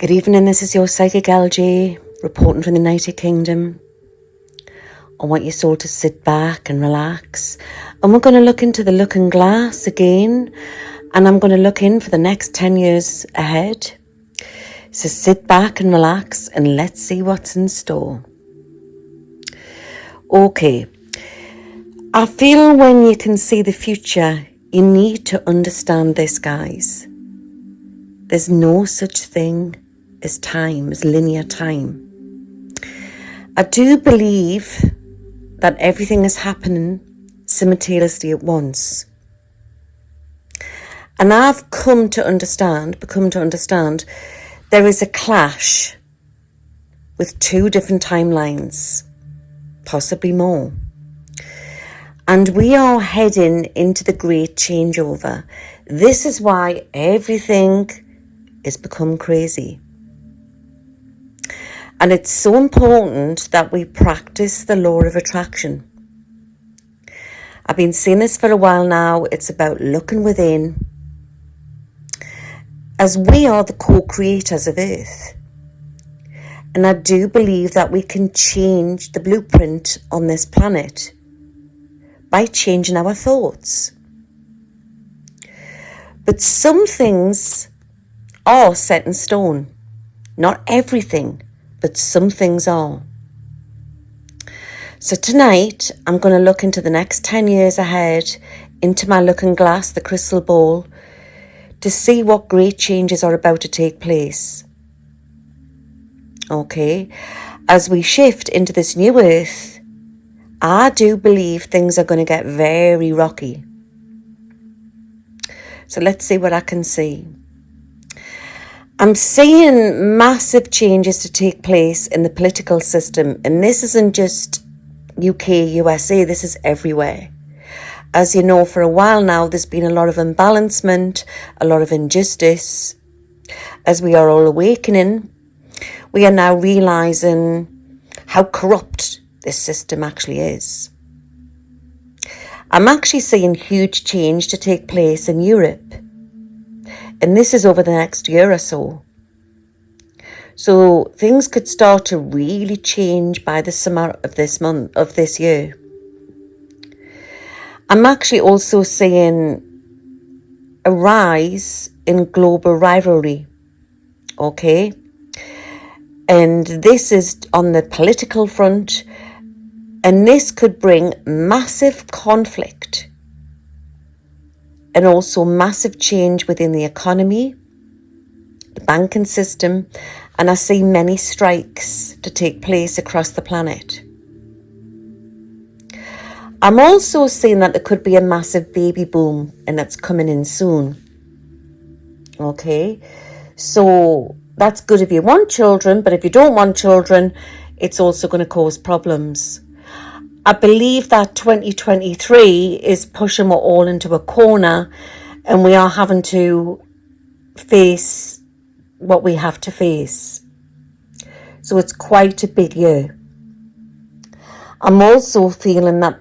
Good evening, this is your Psychic LG reporting from the United Kingdom. I want your soul to sit back and relax. And we're going to look into the looking glass again. And I'm going to look in for the next 10 years ahead. So sit back and relax and let's see what's in store. Okay. I feel when you can see the future, you need to understand this, guys. There's no such thing as time, as linear time. I do believe that everything is happening simultaneously at once. And I've become to understand there is a clash with two different timelines, possibly more. And we are heading into the great changeover. This is why everything has become crazy. And it's so important that we practice the law of attraction. I've been saying this for a while now. It's about looking within. As we are the co-creators of Earth. And I do believe that we can change the blueprint on this planet by changing our thoughts. But some things are set in stone. Not everything, but some things are. So tonight, I'm going to look into the next 10 years ahead, into my looking glass, the crystal ball, to see what great changes are about to take place. Okay, as we shift into this new Earth, I do believe things are going to get very rocky. So let's see what I can see. I'm seeing massive changes to take place in the political system, and this isn't just UK, USA, this is everywhere. As you know, for a while now, there's been a lot of imbalancement, a lot of injustice. As we are all awakening, we are now realising how corrupt this system actually is. I'm actually seeing huge change to take place in Europe. And this is over the next year or so. So things could start to really change by the summer of this year. I'm actually also seeing a rise in global rivalry. Okay. And this is on the political front. And this could bring massive conflict. And also massive change within the economy, the banking system, and I see many strikes to take place across the planet. I'm also seeing that there could be a massive baby boom, and that's coming in soon. Okay, so that's good if you want children, but if you don't want children, it's also going to cause problems. I believe that 2023 is pushing us all into a corner, and we are having to face what we have to face. So it's quite a big year. I'm also feeling that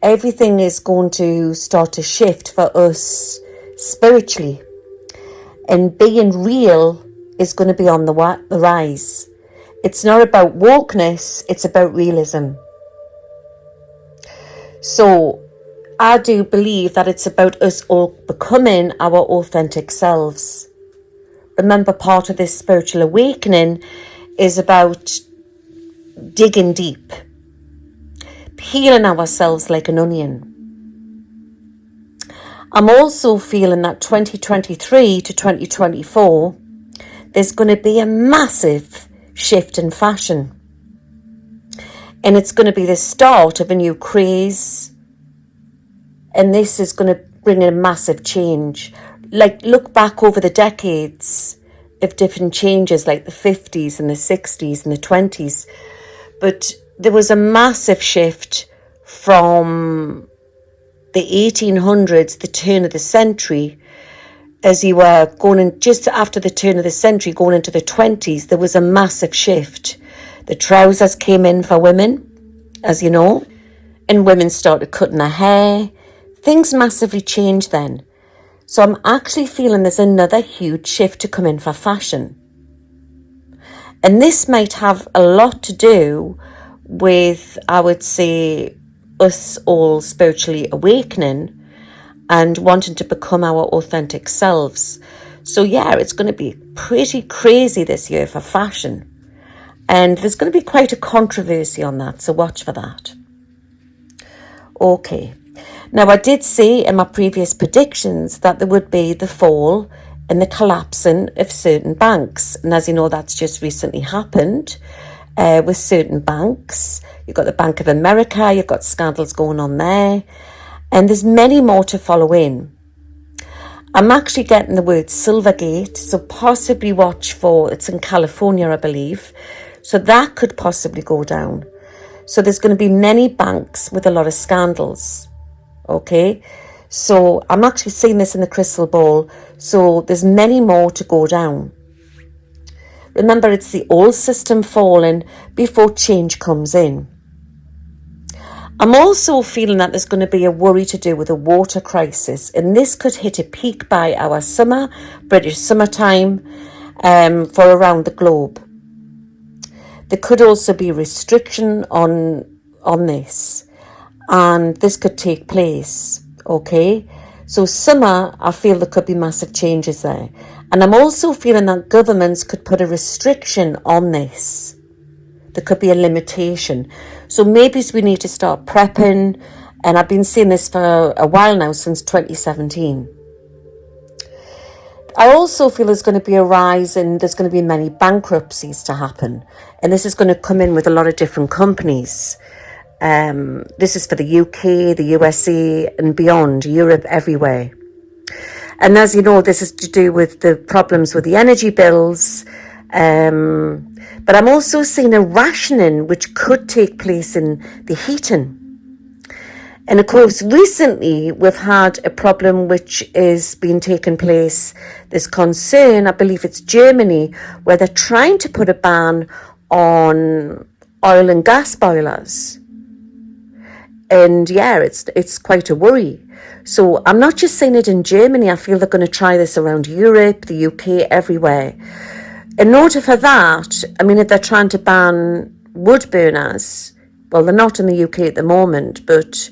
everything is going to start to shift for us spiritually, and being real is going to be on the rise. It's not about wokeness, it's about realism. So I do believe that it's about us all becoming our authentic selves. Remember, part of this spiritual awakening is about digging deep, peeling ourselves like an onion. I'm also feeling that 2023 to 2024, there's going to be a massive shift in fashion. And it's going to be the start of a new craze. And this is going to bring a massive change. Like, look back over the decades of different changes, like the 50s and the 60s and the 20s. But there was a massive shift from the 1800s, the turn of the century. As you were going in, just after the turn of the century, going into the 20s, there was a massive shift. The trousers came in for women, as you know, and women started cutting their hair. Things massively changed then. So I'm actually feeling there's another huge shift to come in for fashion. And this might have a lot to do with, I would say, us all spiritually awakening and wanting to become our authentic selves. So yeah, it's going to be pretty crazy this year for fashion. And there's going to be quite a controversy on that, so watch for that. Okay. Now, I did say in my previous predictions that there would be the fall and the collapsing of certain banks. And as you know, that's just recently happened with certain banks. You've got the Bank of America, you've got scandals going on there. And there's many more to follow in. I'm actually getting the word Silvergate, so possibly watch for, it's in California, I believe. So that could possibly go down. So there's going to be many banks with a lot of scandals. Okay, so I'm actually seeing this in the crystal ball. So there's many more to go down. Remember, it's the old system falling before change comes in. I'm also feeling that there's going to be a worry to do with a water crisis, and this could hit a peak by our summer, British summertime, for around the globe. There could also be restriction on this, and this could take place, okay? So summer, I feel there could be massive changes there. And I'm also feeling that governments could put a restriction on this. There could be a limitation. So maybe we need to start prepping, and I've been seeing this for a while now, since 2017. I also feel there's going to be a rise and there's going to be many bankruptcies to happen. And this is going to come in with a lot of different companies. This is for the UK, the USA and beyond, Europe, everywhere. And as you know, this is to do with the problems with the energy bills. But I'm also seeing a rationing which could take place in the heating. And of course, recently we've had a problem which is being taken place. There's concern, I believe it's Germany, where they're trying to put a ban on oil and gas boilers. And yeah, it's quite a worry. So I'm not just saying it in Germany. I feel they're going to try this around Europe, the UK, everywhere. In order for that, I mean, if they're trying to ban wood burners, well, they're not in the UK at the moment, but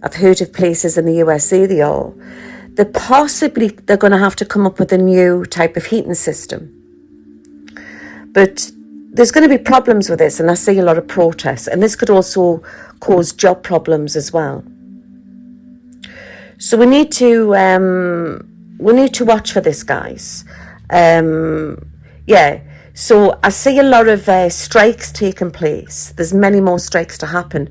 I've heard of places in the USA they are. They're going to have to come up with a new type of heating system. But there's going to be problems with this, and I see a lot of protests, and this could also cause job problems as well. So we need to watch for this, guys. Yeah. So I see a lot of strikes taking place. There's many more strikes to happen,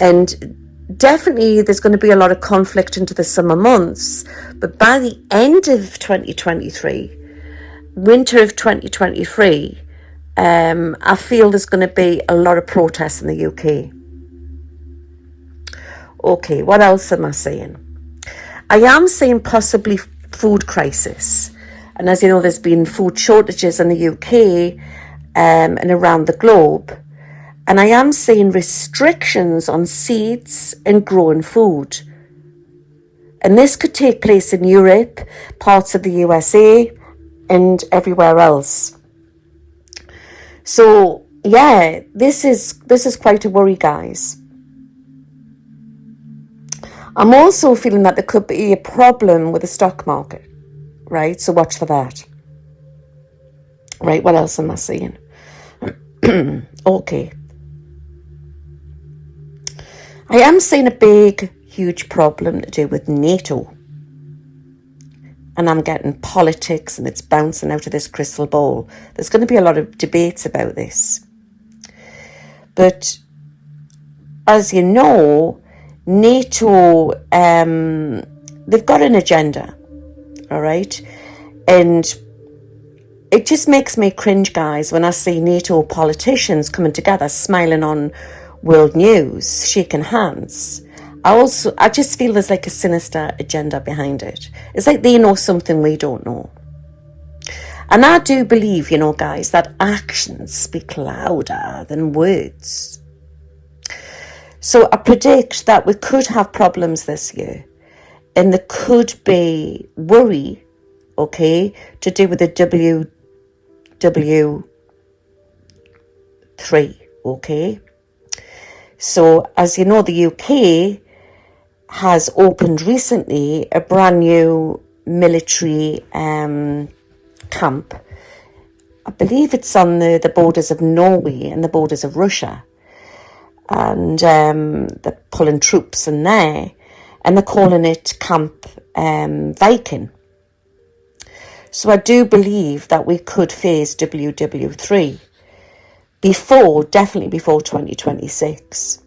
and definitely there's going to be a lot of conflict into the summer months. But by the end of 2023, winter of 2023, I feel there's going to be a lot of protests in the UK. Okay, what else am I saying? I am saying possibly food crisis. And as you know, there's been food shortages in the UK and around the globe. And I am seeing restrictions on seeds and growing food. And this could take place in Europe, parts of the USA, and everywhere else. So yeah, this is quite a worry, guys. I'm also feeling that there could be a problem with the stock market, right? So watch for that. Right, what else am I seeing? Okay. I am seeing a big, huge problem to do with NATO. And I'm getting politics, and it's bouncing out of this crystal ball. There's going to be a lot of debates about this. But as you know, NATO, they've got an agenda, all right? And it just makes me cringe, guys, when I see NATO politicians coming together, smiling on world news, shaking hands. I just feel there's like a sinister agenda behind it. It's like they know something we don't know. And I do believe, you know, guys, that actions speak louder than words. So I predict that we could have problems this year, and there could be worry, okay, to do with the 2023, okay? So, as you know, the UK has opened recently a brand new military camp. I believe it's on the borders of Norway and the borders of Russia. And they're pulling troops in there, and they're calling it Camp Viking. So I do believe that we could face WW3 definitely before 2026.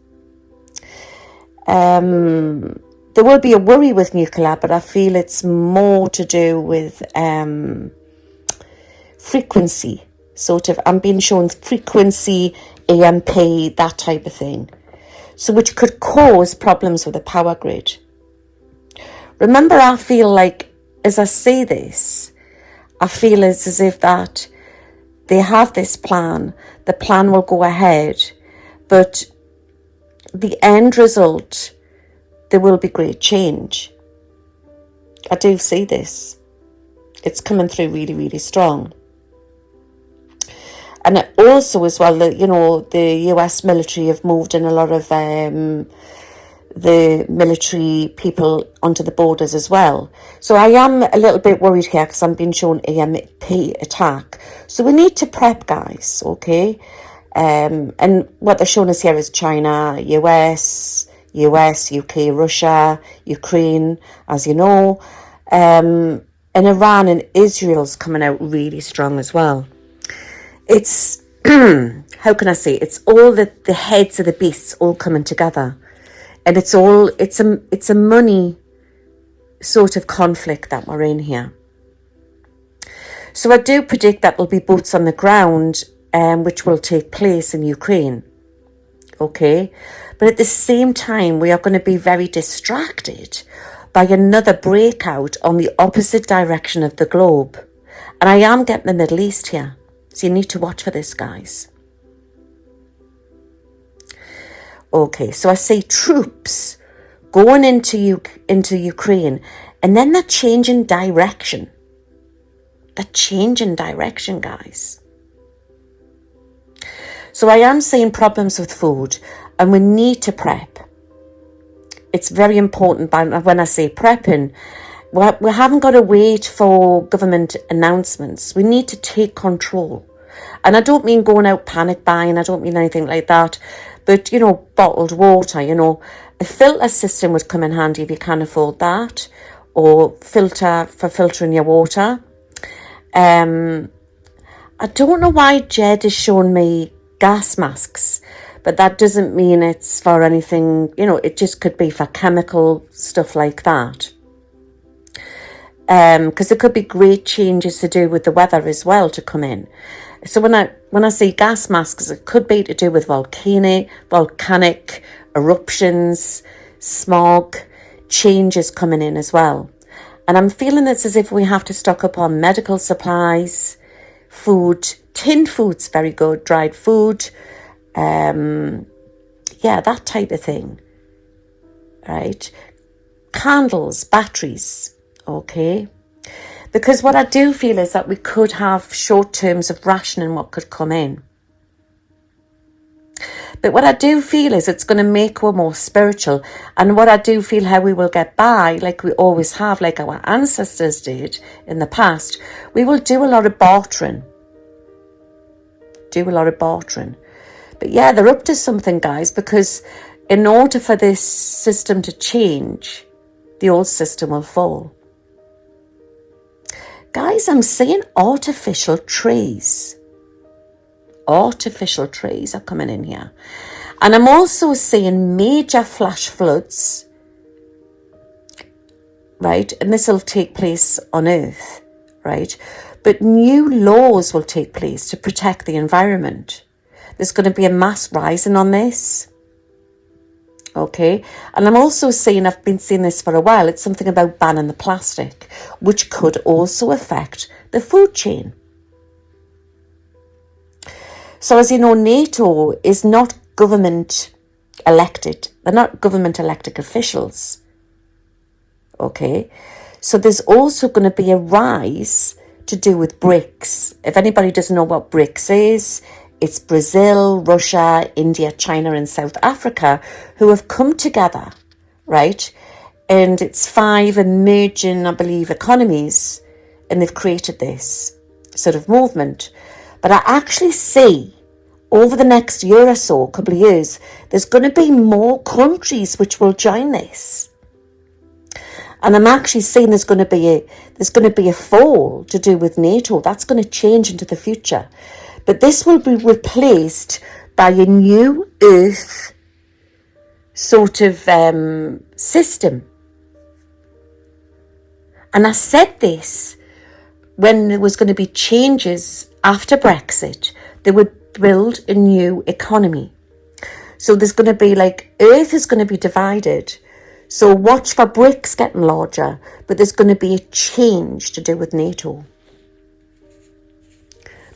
There will be a worry with nuclear, but I feel it's more to do with frequency. Sort of, I'm being shown frequency, EMP, that type of thing. So which could cause problems with the power grid. Remember, I feel like, as I say this, I feel it's as if that they have this plan, the plan will go ahead, but the end result, there will be great change. I do see this. It's coming through really, really strong. And also as well, the US military have moved in a lot of the military people onto the borders as well. So I am a little bit worried here because I'm being shown EMP attack. So we need to prep, guys, okay? And what they're showing us here is China, US, UK, Russia, Ukraine, as you know. And Iran and Israel's coming out really strong as well. It's, how can I say, it's all the heads of the beasts all coming together. And it's a money sort of conflict that we're in here. So I do predict that there'll be boots on the ground, which will take place in Ukraine. Okay. But at the same time, we are going to be very distracted by another breakout on the opposite direction of the globe. And I am getting the Middle East here. So you need to watch for this, guys. Okay, so I see troops going into Ukraine, and then they're changing direction. They're changing direction, guys. So I am seeing problems with food, and we need to prep. It's very important. When I say prepping, we haven't got to wait for government announcements. We need to take control. And I don't mean going out panic buying. I don't mean anything like that. But, bottled water, a filter system would come in handy if you can afford that. Or filter for filtering your water. I don't know why Jed is showing me gas masks. But that doesn't mean it's for anything, it just could be for chemical stuff like that. Because there could be great changes to do with the weather as well to come in. So when I see gas masks, it could be to do with volcanic eruptions, smog, changes coming in as well. And I'm feeling it's as if we have to stock up on medical supplies, food, tinned food's very good, dried food, that type of thing, right? Candles, batteries, okay? Because what I do feel is that we could have short terms of rationing what could come in. But what I do feel is it's going to make us more spiritual. And what I do feel how we will get by, like we always have, like our ancestors did in the past, we will do a lot of bartering. But yeah, they're up to something, guys, because in order for this system to change, the old system will fall. Guys, I'm seeing artificial trees. Artificial trees are coming in here. And I'm also seeing major flash floods, right? And this will take place on Earth, right? But new laws will take place to protect the environment. There's going to be a mass rising on this. Okay, and I'm also seeing, I've been seeing this for a while, it's something about banning the plastic, which could also affect the food chain. So as you know, NATO is not government elected. They're not government elected officials. Okay, so there's also going to be a rise to do with BRICS. If anybody doesn't know what BRICS is, It's Brazil, Russia, India, China, and South Africa who have come together, right? And it's 5 emerging, I believe, economies, and they've created this sort of movement. But I actually see over the next year or so, a couple of years, there's going to be more countries which will join this. And I'm actually seeing there's going to be a fall to do with NATO. That's going to change into the future. But this will be replaced by a new Earth sort of system. And I said this when there was going to be changes after Brexit. They would build a new economy. So there's going to be Earth is going to be divided. So watch for BRICS getting larger, but there's going to be a change to do with NATO.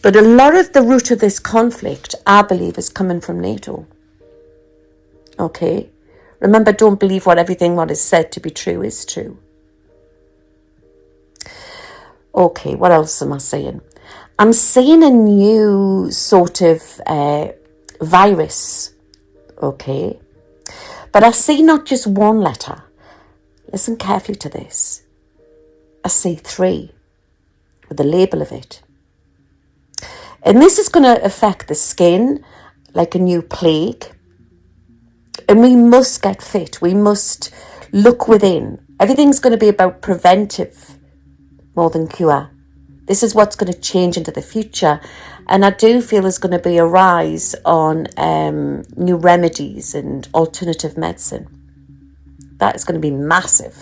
But a lot of the root of this conflict, I believe, is coming from NATO. Okay? Remember, don't believe everything what is said to be true is true. Okay, what else am I saying? I'm seeing a new sort of virus. Okay? But I see not just one letter. Listen carefully to this. I see 3 with the label of it. And this is going to affect the skin like a new plague. And we must get fit. We must look within. Everything's going to be about preventive more than cure. This is what's going to change into the future. And I do feel there's going to be a rise on new remedies and alternative medicine. That is going to be massive.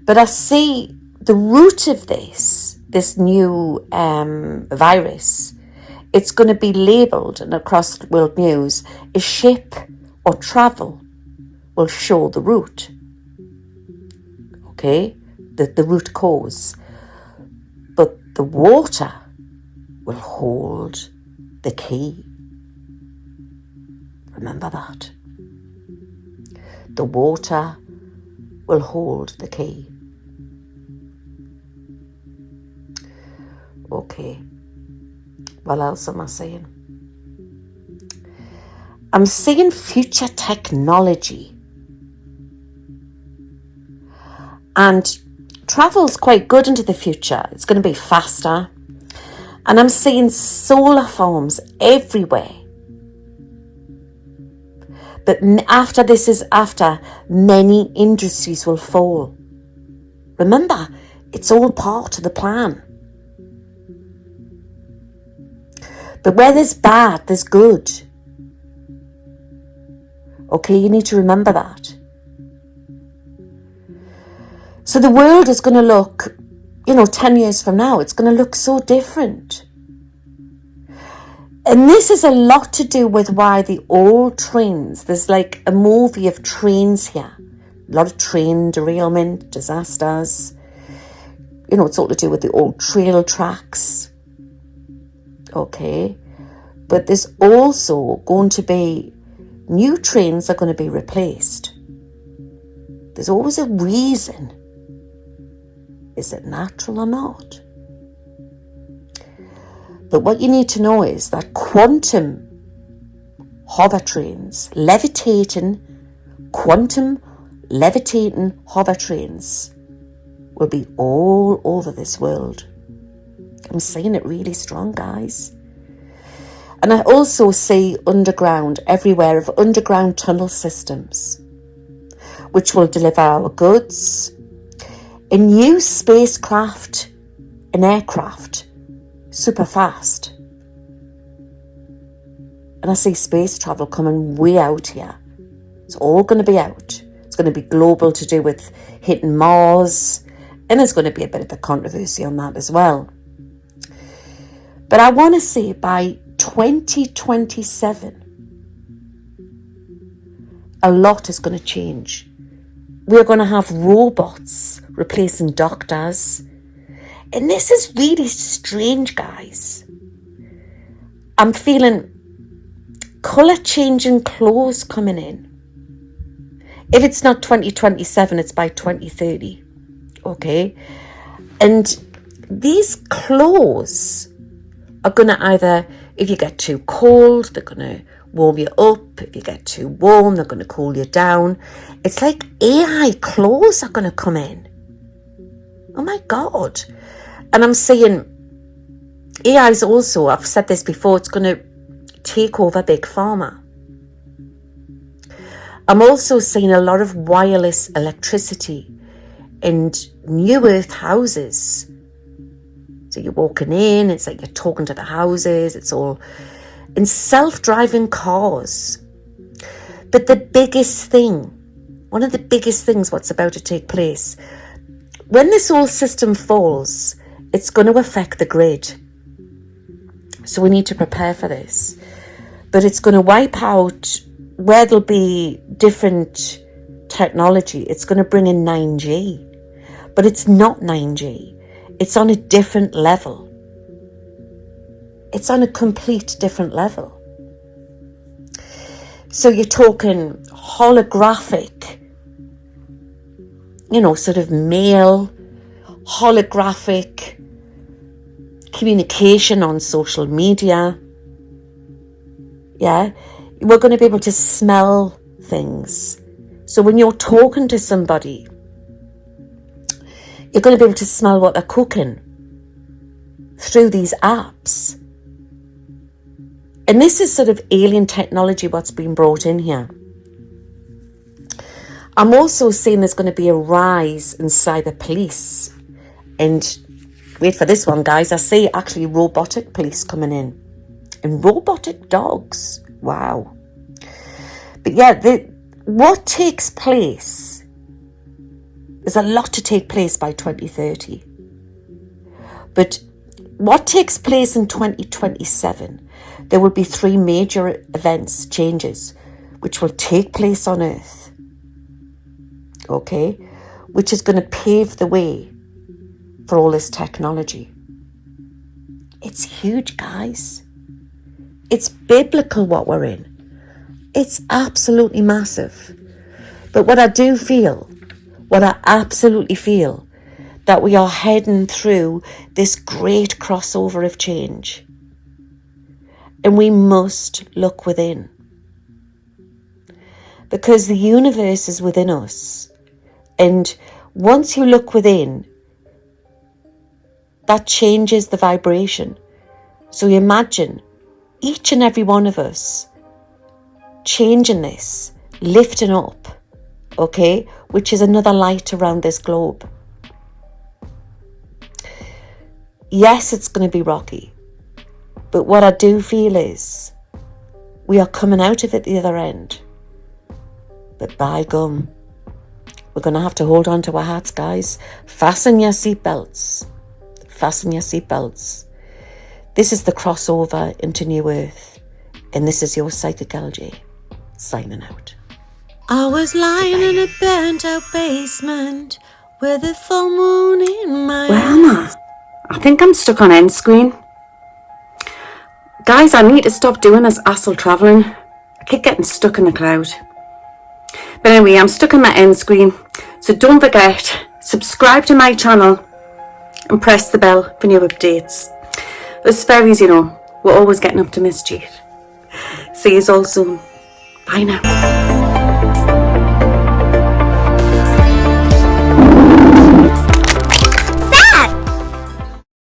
But I see the root of this new virus, it's going to be labelled, and across world news, a ship or travel will show the route. Okay? The root cause. But the water will hold the key. Remember that. The water will hold the key. Okay. What else am I saying? I'm seeing future technology. And travel's quite good into the future. It's going to be faster. And I'm seeing solar farms everywhere. But after many industries will fall. Remember, it's all part of the plan. But where there's bad, there's good. Okay, you need to remember that. So the world is going to look, 10 years from now, it's going to look so different. And this is a lot to do with why the old trains, there's like a movie of trains here. A lot of train derailment, disasters. It's all to do with the old trail tracks. Okay. But there's also going to be new trains are going to be replaced. There's always a reason. Is it natural or not? But what you need to know is that quantum hover trains, quantum levitating hover trains will be all over this world. I'm saying it really strong, guys. And I also see underground everywhere of underground tunnel systems, which will deliver our goods, a new spacecraft, an aircraft, super fast. And I see space travel coming way out here. It's all going to be out. It's going to be global to do with hitting Mars. And there's going to be a bit of a controversy on that as well. But I want to say by 2027, a lot is going to change. We're going to have robots replacing doctors. And this is really strange, guys. I'm feeling colour-changing clothes coming in. If it's not 2027, it's by 2030. Okay? And these clothes are going to either, if you get too cold, they're going to warm you up. If you get too warm, they're going to cool you down. It's like AI clothes are going to come in. Oh my God. And I'm saying AI is also, I've said this before, it's going to take over Big Pharma. I'm also seeing a lot of wireless electricity and new earth houses. So you're walking in, it's like you're talking to the houses, it's all in self-driving cars. But the biggest thing, one of the biggest things what's about to take place, when this whole system falls, it's going to affect the grid. So we need to prepare for this. But it's going to wipe out where there'll be different technology. It's going to bring in 9G. But it's not 9G. It's on a different level. It's on a complete different level. So you're talking holographic, sort of mail, holographic communication on social media. Yeah, we're going to be able to smell things. So when you're talking to somebody, you're going to be able to smell what they're cooking through these apps. And this is sort of alien technology what's been brought in here. I'm also seeing there's going to be a rise in cyber police. And wait for this one, guys. I see actually robotic police coming in. And robotic dogs. Wow. But yeah, what takes place, there's a lot to take place by 2030. But what takes place in 2027, there will be 3 major events, changes, which will take place on Earth. Okay? Which is going to pave the way for all this technology. It's huge, guys. It's biblical what we're in. It's absolutely massive. But what I absolutely feel, that we are heading through this great crossover of change. And we must look within. Because the universe is within us. And once you look within, that changes the vibration. So you imagine each and every one of us changing this, lifting up, okay, which is another light around this globe. Yes, it's going to be rocky, but what I do feel is we are coming out of it the other end. But by gum, we're going to have to hold on to our hats, guys. Fasten your seatbelts. Fasten your seatbelts. This is the crossover into New Earth. And this is your Psychic LJ signing out. I was lying in a burnt out basement with a full moon in my Where am I? I think I'm stuck on end screen. Guys, I need to stop doing this astral travelling. I keep getting stuck in the cloud. But anyway, I'm stuck in my end screen. So don't forget, subscribe to my channel and press the bell for new updates. Us fairies, we're always getting up to mischief. See you all soon. Bye now.